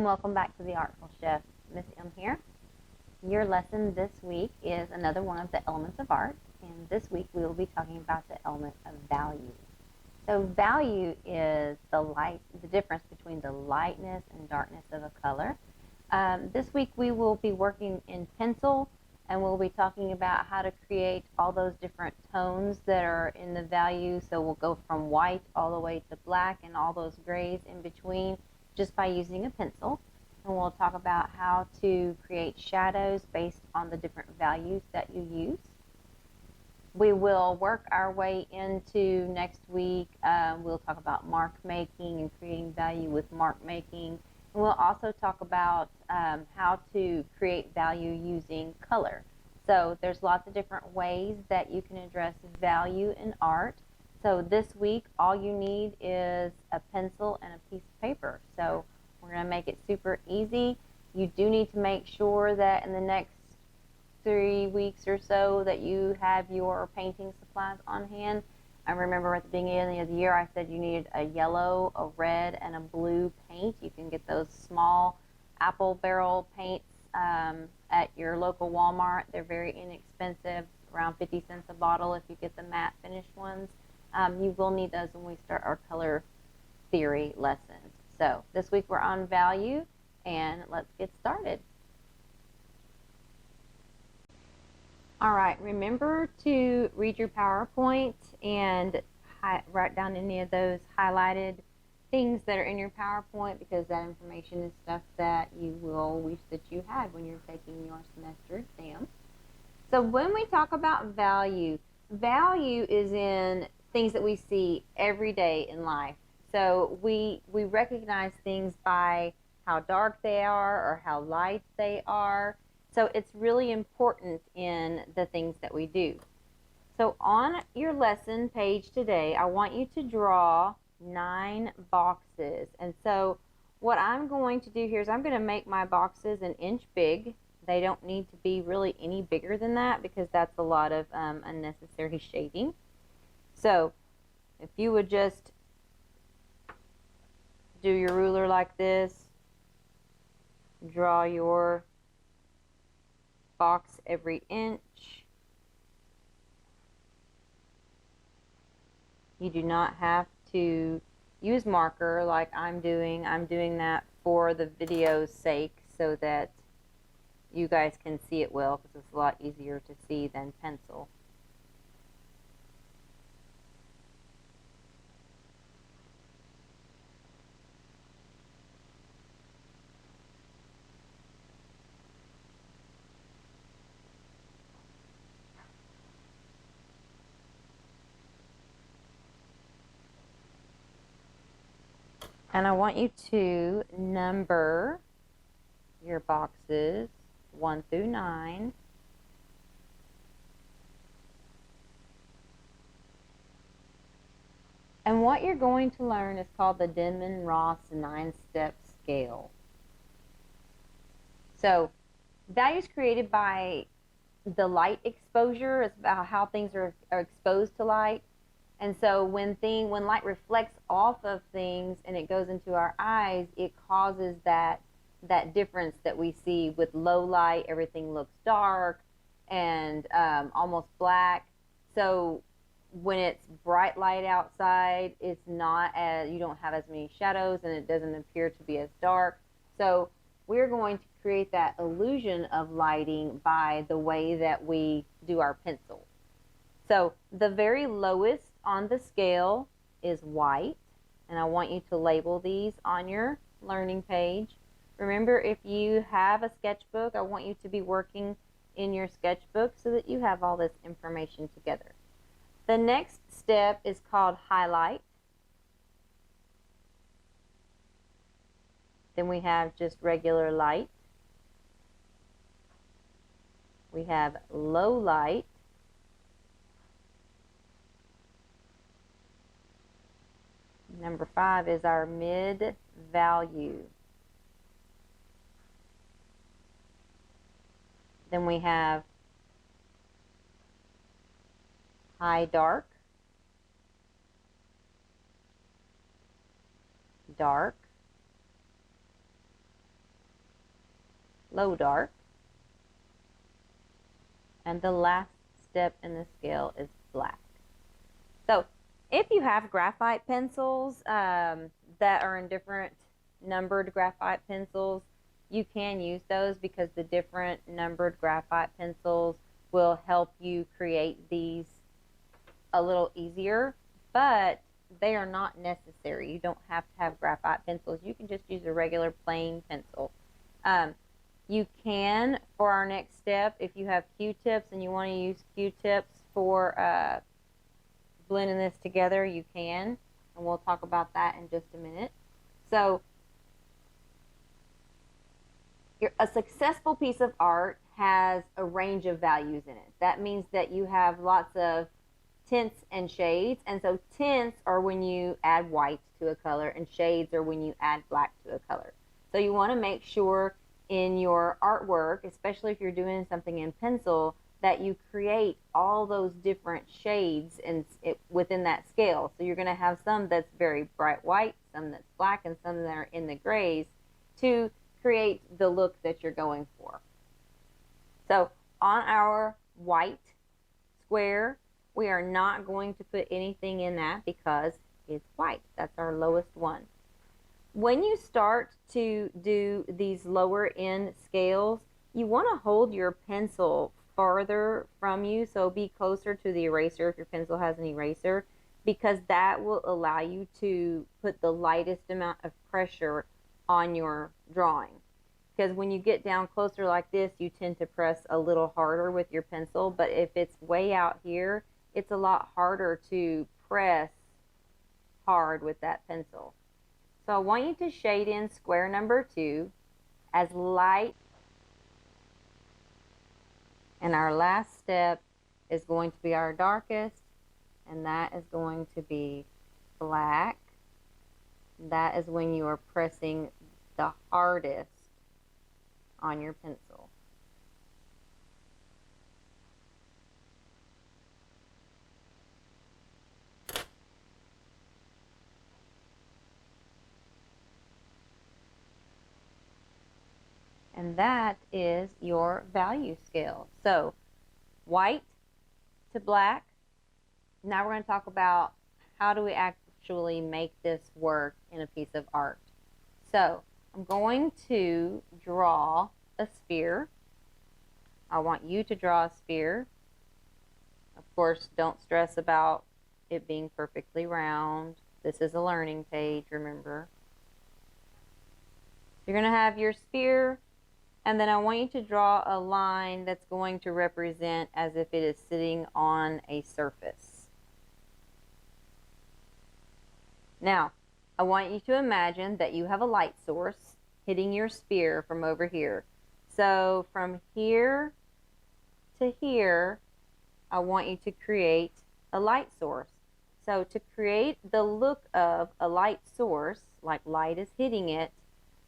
welcome back to The Artful Chef. Miss M here. Your lesson this week is another one of the elements of art, and this week we will be talking about the element of value. So value is the difference between the lightness and darkness of a color. This week we will be working in pencil, and we'll be talking about how to create all those different tones that are in the value. So we'll go from white all the way to black and all those grays in between just by using a pencil. And we'll talk about how to create shadows based on the different values that you use. We will work our way into next week. We'll talk about mark making and creating value with mark making. And we'll also talk about how to create value using color. So there's lots of different ways that you can address value in art. So this week, all you need is a pencil and a piece of paper. So we're going to make it super easy. You do need to make sure that in the next 3 weeks or so that you have your painting supplies on hand. I remember at the beginning of the year I said you needed a yellow, a red, and a blue paint. You can get those small apple barrel paints at your local Walmart. They're very inexpensive, around 50 cents a bottle if you get the matte finished ones. You will need those when we start our color theory lessons. So this week we're on value, and let's get started. All right, remember to read your PowerPoint and write down any of those highlighted things that are in your PowerPoint, because that information is stuff that you will wish that you had when you're taking your semester exam. So when we talk about value, value is in things that we see every day in life. So we recognize things by how dark they are or how light they are. So it's really important in the things that we do. So on your lesson page today, I want you to draw 9 boxes. And so what I'm going to do here is I'm going to make my boxes an inch big. They don't need to be really any bigger than that, because that's a lot of unnecessary shading. So if you would just do your ruler like this, draw your box every inch. You do not have to use marker like I'm doing. I'm doing that for the video's sake so that you guys can see it well, because it's a lot easier to see than pencil. And I want you to number your boxes 1 through 9. And what you're going to learn is called the Denman-Ross 9-step scale. So value is created by the light exposure. It's about how things are exposed to light. And so when light reflects off of things and it goes into our eyes, it causes that difference that we see. With low light, everything looks dark and almost black. So when it's bright light outside, it's not as, you don't have as many shadows, and it doesn't appear to be as dark. So we're going to create that illusion of lighting by the way that we do our pencil. So the very lowest on the scale is white, and I want you to label these on your learning page. Remember, if you have a sketchbook, I want you to be working in your sketchbook so that you have all this information together. The next step is called highlight. Then we have just regular light. We have low light. Number 5 is our mid value. Then we have high dark, dark, low dark. And the last step in the scale is black. So if you have graphite pencils that are in different numbered graphite pencils, you can use those because the different numbered graphite pencils will help you create these a little easier, but they are not necessary. You don't have to have graphite pencils. You can just use a regular plain pencil. You can, for our next step, if you have Q-tips and you want to use Q-tips for blending this together, you can, and we'll talk about that in just a minute. So a successful piece of art has a range of values in it. That means that you have lots of tints and shades, and so tints are when you add white to a color, and shades are when you add black to a color. So you want to make sure in your artwork, especially if you're doing something in pencil, that you create all those different shades within that scale. So you're going to have some that's very bright white, some that's black, and some that are in the grays to create the look that you're going for. So on our white square, we are not going to put anything in that because it's white. That's our lowest one. When you start to do these lower end scales, you want to hold your pencil farther from you, so be closer to the eraser if your pencil has an eraser, because that will allow you to put the lightest amount of pressure on your drawing. Because when you get down closer like this, you tend to press a little harder with your pencil, but if it's way out here, it's a lot harder to press hard with that pencil. So I want you to shade in square number 2 as light. And our last step is going to be our darkest, and that is going to be black. That is when you are pressing the hardest on your pencil. And that is your value scale. So white to black. Now we're going to talk about how do we actually make this work in a piece of art. So I'm going to draw a sphere. I want you to draw a sphere. Of course, don't stress about it being perfectly round. This is a learning page, remember. You're going to have your sphere, and then I want you to draw a line that's going to represent as if it is sitting on a surface. Now, I want you to imagine that you have a light source hitting your sphere from over here. So from here to here, I want you to create a light source. So to create the look of a light source, like light is hitting it,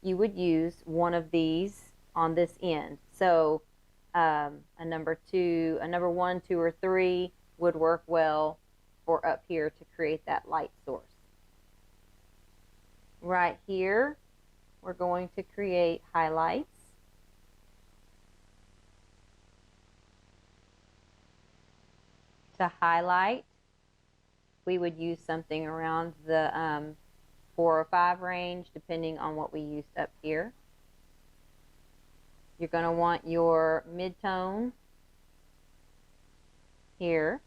you would use one of these on this end. So a number 1, 2, or 3 would work well for up here to create that light source. Right here, we're going to create highlights. To highlight, we would use something around the 4 or 5 range, depending on what we used up here. You're going to want your mid-tone here.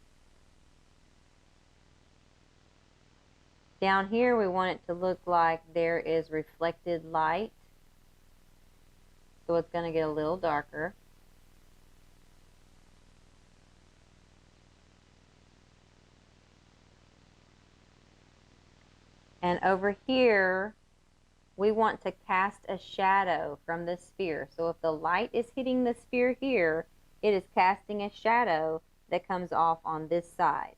Down here, we want it to look like there is reflected light, so it's going to get a little darker. And over here, we want to cast a shadow from the sphere. So if the light is hitting the sphere here, it is casting a shadow that comes off on this side.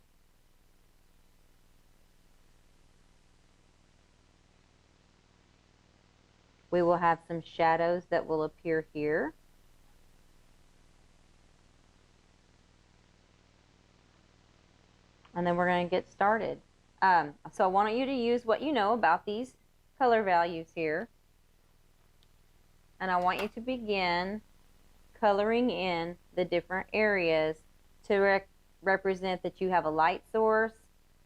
We will have some shadows that will appear here. And then we're going to get started. So I want you to use what you know about these color values here. and I want you to begin coloring in the different areas to represent that you have a light source,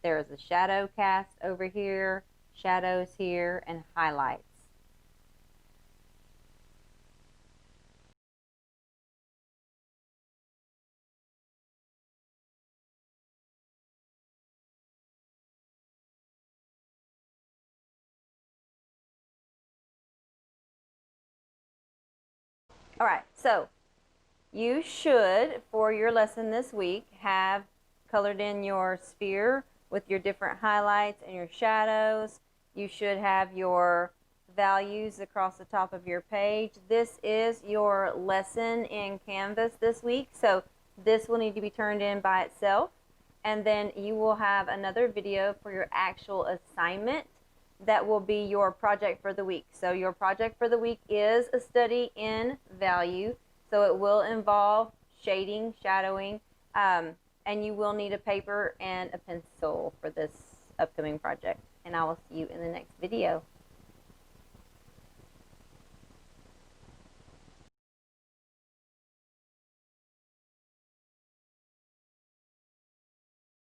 there is a shadow cast over here, shadows here, and highlights. All right, so you should, for your lesson this week, have colored in your sphere with your different highlights and your shadows. You should have your values across the top of your page. This is your lesson in Canvas this week, so this will need to be turned in by itself. And then you will have another video for your actual assignment that will be your project for the week. So your project for the week is a study in value. So it will involve shading, shadowing, and you will need a paper and a pencil for this upcoming project. And I will see you in the next video.